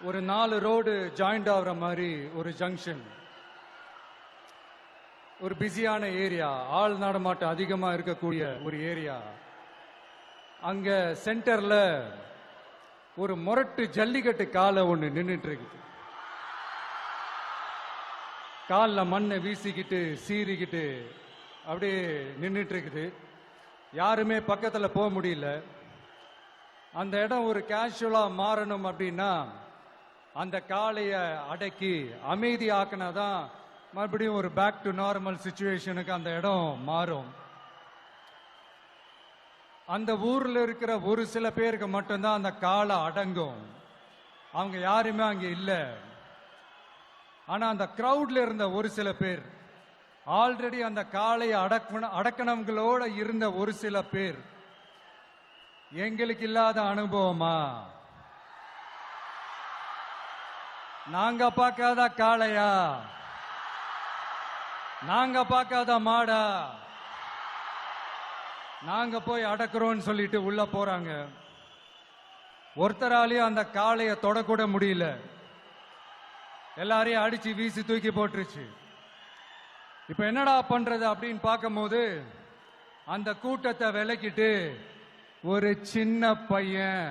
ஒரு 4 road joint ஆகுற மாதிரி ஒரு ஜங்ஷன், ஒரு பிஸியான ஏரியா, ஆள் நடமாட்டம் அதிகமா இருக்கக்கூடிய ஒரு ஏரியா. அங்க சென்டர்ல ஒரு முரட்டு ஜல்லிக்கட்டு காலை ஒண்ணு நின்றுட்டு இருக்குது. காலில் மண்ணை வீசிக்கிட்டு சீறிக்கிட்டு அப்படியே நின்றுட்டு இருக்குது. யாருமே பக்கத்துல போக முடியல. அந்த இடம் ஒரு கேஷுவலா மாறணும் அப்படின்னா அந்த காளைய அடக்கி அமைதி ஆக்கினாதான் மறுபடியும் ஒரு பேக் டு நார்மல் சிச்சுவேஷனுக்கு அந்த இடம் மாறும். அந்த ஊர்ல இருக்கிற ஒரு சில பேருக்கு மட்டும்தான் அந்த காளை அடங்கும். அவங்க யாருமே அங்க இல்ல. ஆனா அந்த கிரவுட்ல இருந்த ஒரு சில பேர், ஆல்ரெடி அந்த காளையை அடக்கணங்களோட இருந்த ஒரு சில பேர், எங்களுக்கு இல்லாத அனுபவமா? நாங்க பார்க்காத காளையா? நாங்க பார்க்காத மாடா? நாங்க போய் அடக்குறோம்னு சொல்லிட்டு உள்ள போறாங்க. ஒருத்தராலையும் அந்த காளையை தொடக்கூட முடியல. எல்லாரையும் அடிச்சு வீசி தூக்கி போட்டுருச்சு. இப்ப என்னடா பண்றது அப்படின்னு பார்க்கும்போது அந்த கூட்டத்தை விலக்கிட்டு ஒரு சின்ன பையன்